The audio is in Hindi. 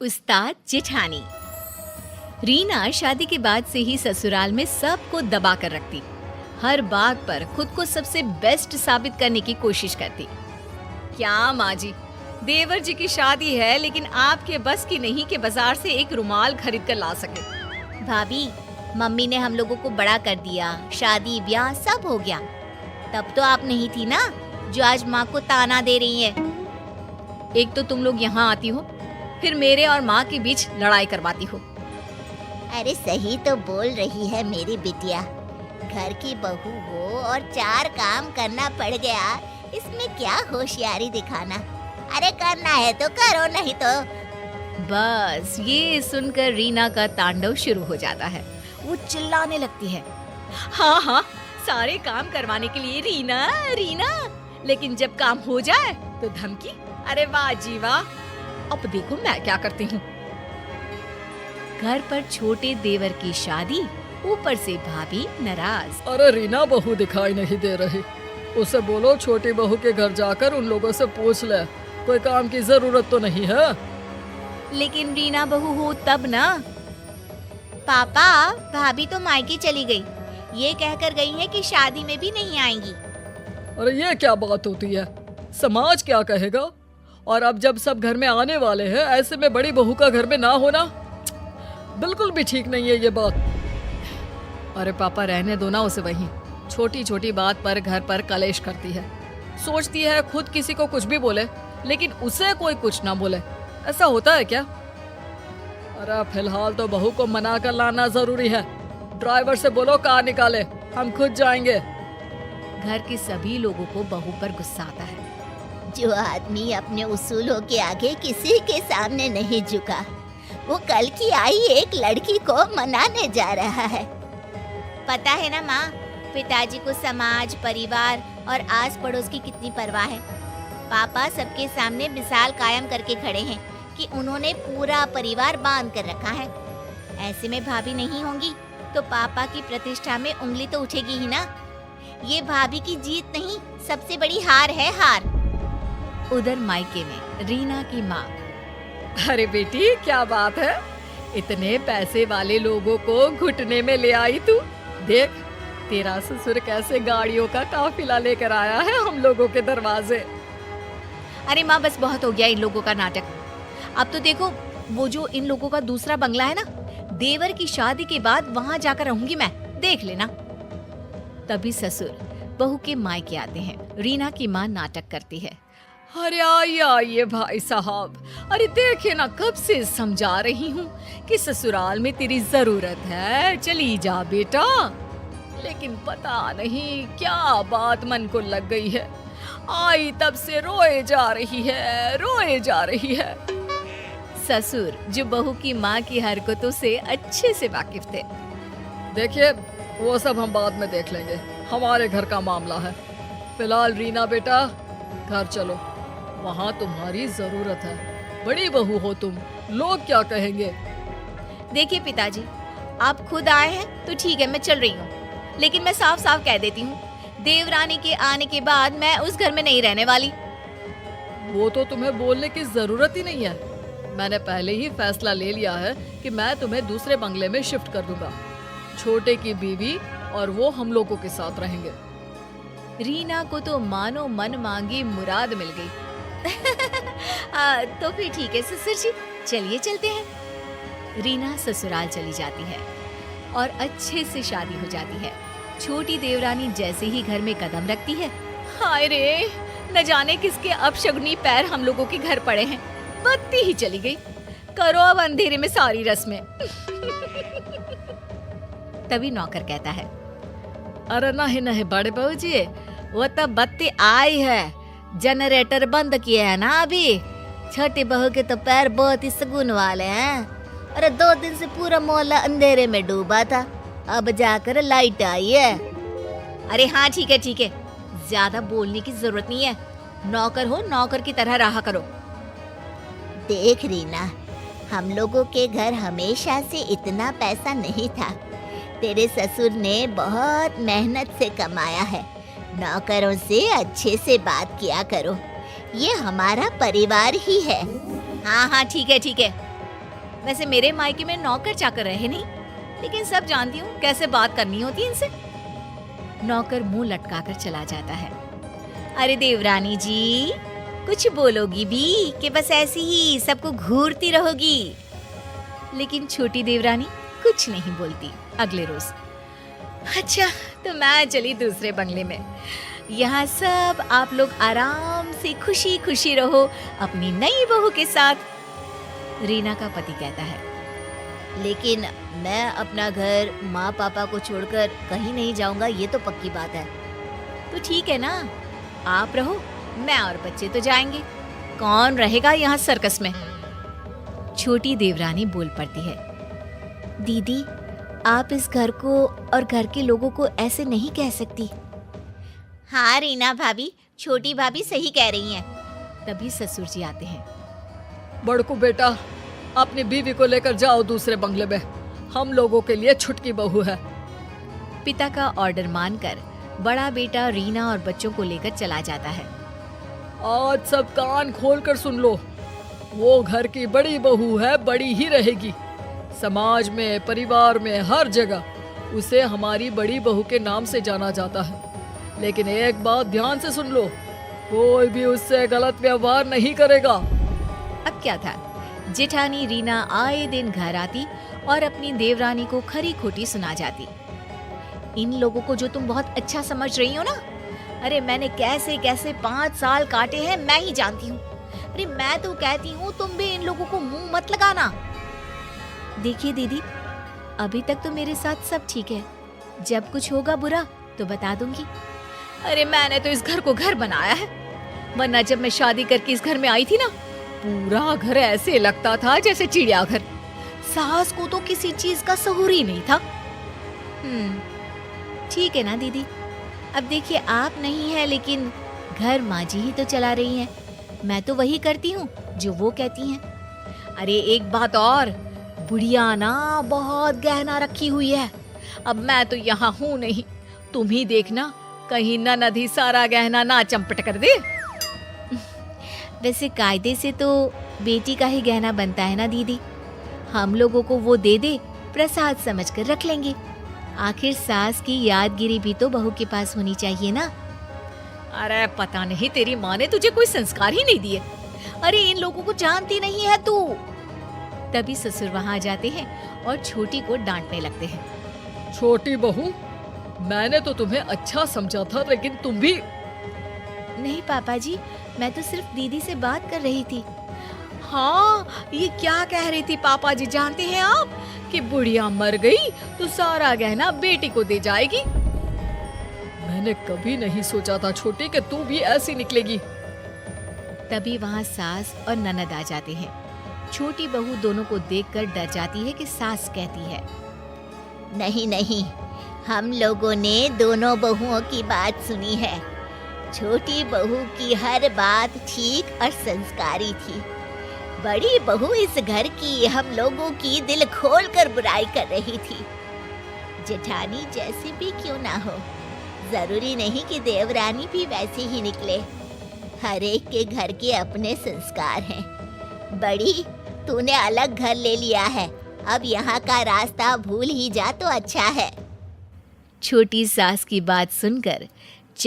उस्ताद जेठानी। रीना शादी के बाद से ही ससुराल में सबको दबा कर रखती। हर बात पर खुद को सबसे बेस्ट साबित करने की कोशिश करती। क्या माँ जी, देवर जी की शादी है लेकिन आपके बस की नहीं कि बाजार से एक रुमाल खरीद कर ला सके। भाभी, मम्मी ने हम लोगों को बड़ा कर दिया, शादी ब्याह सब हो गया। तब तो आप नहीं थी ना, जो आज माँ को ताना दे रही है। एक तो तुम लोग यहाँ आती हो, फिर मेरे और माँ के बीच लड़ाई करवाती हो। अरे सही तो बोल रही है मेरी बिटिया। घर की बहू हो और 4 काम करना पड़ गया, इसमें क्या होशियारी दिखाना। अरे करना है तो करो, नहीं तो। बस ये सुनकर रीना का तांडव शुरू हो जाता है। वो चिल्लाने लगती है, हाँ हाँ, सारे काम करवाने के लिए रीना रीना, लेकिन जब काम हो जाए तो धमकी। अरे वाह जी वाह, अब देखो मैं क्या करती हूँ। घर पर छोटे देवर की शादी, ऊपर से भाभी नाराज। अरे रीना बहू दिखाई नहीं दे रही, उसे बोलो छोटी बहू के घर जाकर उन लोगों से पूछ ले, कोई काम की जरूरत तो नहीं है। लेकिन रीना बहू हो तब ना। पापा, भाभी तो मायके चली गई, ये कहकर गई है कि शादी में भी नहीं आएंगी। अरे ये क्या बात होती है, समाज क्या कहेगा। और अब जब सब घर में आने वाले हैं, ऐसे में बड़ी बहू का घर में ना होना बिल्कुल भी ठीक नहीं है ये बात। अरे पापा रहने दो ना उसे, वहीं छोटी छोटी बात पर घर पर कलेश करती है। सोचती है खुद किसी को कुछ भी बोले लेकिन उसे कोई कुछ ना बोले। ऐसा होता है क्या? अरे फिलहाल तो बहू को मना कर लाना जरूरी है। ड्राइवर से बोलो कार निकाले, हम खुद जाएंगे। घर के सभी लोगों को बहू पर गुस्सा आता है। जो आदमी अपने उसूलों के आगे किसी के सामने नहीं झुका, वो कल की आई एक लड़की को मनाने जा रहा है। पता है ना माँ, पिताजी को समाज, परिवार और आस पड़ोस की कितनी परवाह है। पापा सबके सामने मिसाल कायम करके खड़े हैं कि उन्होंने पूरा परिवार बांध कर रखा है। ऐसे में भाभी नहीं होंगी तो पापा की प्रतिष्ठा में उंगली तो उठेगी ही ना। ये भाभी की जीत नहीं, सबसे बड़ी हार है, हार। उधर मायके में रीना की माँ, अरे बेटी क्या बात है, इतने पैसे वाले लोगों को घुटने में ले आई तू। देख तेरा ससुर कैसे गाड़ियों का काफिला लेकर आया है हम लोगों के दरवाजे। अरे माँ बस बहुत हो गया इन लोगों का नाटक। अब तो देखो वो जो इन लोगों का दूसरा बंगला है ना, देवर की शादी के बाद वहाँ जाकर रहूंगी मैं, देख लेना। तभी ससुर बहू के मायके आते हैं। रीना की माँ नाटक करती है, अरे आइए भाई साहब, अरे देखे ना कब से समझा रही हूँ कि ससुराल में तेरी जरूरत है, चली जा बेटा। लेकिन पता नहीं क्या बात मन को लग गई है, आई तब से रोए जा रही है, रोए जा रही है। ससुर जो बहू की माँ की हरकतों से अच्छे से वाकिफ थे। देखिए वो सब हम बाद में देख लेंगे, हमारे घर का मामला है। फिलहाल रीना बेटा घर चलो, वहाँ तुम्हारी जरूरत है। बड़ी बहू हो तुम, लोग क्या कहेंगे। देखिए पिताजी, आप खुद आए हैं तो ठीक है, मैं चल रही हूँ, लेकिन मैं साफ साफ कह देती हूँ, देवरानी के आने के बाद मैं उस घर में नहीं रहने वाली। वो तो तुम्हें बोलने की जरूरत ही नहीं है, मैंने पहले ही फैसला ले लिया है कि मैं तुम्हें दूसरे बंगले में शिफ्ट कर दूंगा। छोटे की बीवी और वो हम लोगों के साथ रहेंगे। रीना को तो मानो मन मांगी मुराद मिल गई। तो फिर ठीक है ससुर जी, चलिए चलते हैं। रीना ससुराल चली जाती है और अच्छे से शादी हो जाती है। छोटी देवरानी जैसे ही घर में कदम रखती है, हाय रे, न जाने किसके अपशगुनी पैर हम लोगों के घर पड़े हैं। बत्ती ही चली गई, करो अब अंधेरे में सारी रस्में। तभी नौकर कहता है, अरे नहीं नहीं बड़े बहू जी, वो तो बत्ती आई है, जनरेटर बंद किए है ना अभी। छोटी बहू के तो पैर बहुत ही सगुन वाले हैं। अरे 2 दिन से पूरा मोहल्ला अंधेरे में डूबा था, अब जाकर लाइट आई है। अरे हाँ ठीक है ठीक है, ज्यादा बोलने की जरूरत नहीं है। नौकर हो, नौकर की तरह रहा करो। देख रीना, हम लोगों के घर हमेशा से इतना पैसा नहीं था। तेरे ससुर ने बहुत मेहनत से कमाया है। नौकरों से अच्छे से बात किया करो, ये हमारा परिवार ही है। हाँ हाँ ठीक है ठीक है, वैसे मेरे मायके में नौकर चाकर रहे नहीं, लेकिन सब जानती हूँ कैसे बात करनी होती है इनसे। नौकर मुंह लटकाकर चला जाता है। अरे देवरानी जी, कुछ बोलोगी भी कि बस ऐसी ही सबको घूरती रहोगी? लेकिन छोटी देवरानी कुछ नहीं बोलती। अगले रोज, अच्छा तो मैं चली दूसरे बंगले में। यहाँ सब आप लोग आराम से खुशी खुशी रहो अपनी नई बहू के साथ। रीना का पति कहता है, लेकिन मैं अपना घर माँ पापा को छोड़कर कहीं नहीं जाऊंगा, ये तो पक्की बात है। तो ठीक है ना, आप रहो, मैं और बच्चे तो जाएंगे। कौन रहेगा यहाँ सर्कस में? छोटी देवरानी बोल पड़ती है, दीदी आप इस घर को और घर के लोगों को ऐसे नहीं कह सकती। हाँ रीना भाभी, छोटी भाभी सही कह रही हैं। तभी ससुर जी आते हैं। बड़कू बेटा, अपनी बीवी को लेकर जाओ दूसरे बंगले में, हम लोगों के लिए छुटकी बहू है। पिता का ऑर्डर मानकर बड़ा बेटा रीना और बच्चों को लेकर चला जाता है। आज सब कान खोलकर सुन लो, वो घर की बड़ी बहू है, बड़ी ही रहेगी। समाज में, परिवार में, हर जगह उसे हमारी बड़ी बहू के नाम से जाना जाता है। लेकिन एक बात ध्यान से सुन लो, कोई भी उससे गलत व्यवहार नहीं करेगा। अब क्या था, जेठानी रीना आए दिन घर आती और अपनी देवरानी को खरी खोटी सुना जाती। इन लोगों को जो तुम बहुत अच्छा समझ रही हो ना, अरे मैंने कैसे कैसे 5 साल काटे हैं मैं ही जानती हूँ। अरे मैं तो कहती हूँ तुम भी इन लोगों को मुंह मत लगाना। देखिए दीदी, अभी तक तो मेरे साथ सब ठीक है, जब कुछ होगा बुरा तो बता दूंगी। अरे मैंने तो इस घर को घर बनाया है, वरना जब मैं शादी करके इस घर में आई थी ना, पूरा घर ऐसे लगता था जैसे चिड़ियाघर। सास को तो किसी चीज का सहूर ही नहीं था। ठीक है ना दीदी, अब देखिए आप नहीं है, लेकिन घर माँ जी ही तो चला रही हैं। मैं तो वही करती हूँ जो वो कहती हैं। अरे एक बात और, बुढ़िया ना बहुत गहना रखी हुई है। अब मैं तो यहाँ हूँ नहीं, तुम ही देखना कहीं ननद ही सारा गहना ना चंपट कर दे। वैसे कायदे से तो बेटी का ही गहना बनता है ना दीदी, हम लोगों को वो दे दे, प्रसाद समझकर रख लेंगे। आखिर सास की यादगिरी भी तो बहू के पास होनी चाहिए ना। अरे पता नहीं तेरी माँ ने तुझे कोई संस्कार ही नहीं दिए। अरे इन लोगों को जानती नहीं है तू। तभी ससुर वहां आ जाते हैं और छोटी को डांटने लगते हैं। छोटी बहू, मैंने तो तुम्हें अच्छा समझा था, लेकिन तुम भी। नहीं पापा जी, मैं तो सिर्फ दीदी से बात कर रही थी। हाँ, ये क्या कह रही थी पापा जी जानते हैं आप, कि बुढ़िया मर गई तो सारा गहना बेटी को दे जाएगी। मैंने कभी नहीं सोचा था छोटी कि तू भी ऐसी निकलेगी। तभी वहाँ सास और ननद आ जाते हैं। छोटी बहू दोनों को देखकर डर जाती है कि सास कहती है, नहीं नहीं, हम लोगों ने दोनों बहुओं की बात सुनी है। छोटी बहू की हर बात ठीक और संस्कारी थी। बड़ी बहू इस घर की हम लोगों की दिल खोलकर बुराई कर रही थी। जेठानी जैसी भी क्यों ना हो, जरूरी नहीं कि देवरानी भी वैसे ही निकले। हर एक के घर के अपने संस्कार हैं। बड़ी, तूने अलग घर ले लिया है, अब यहाँ का रास्ता भूल ही जा तो अच्छा है। छोटी सास की बात सुनकर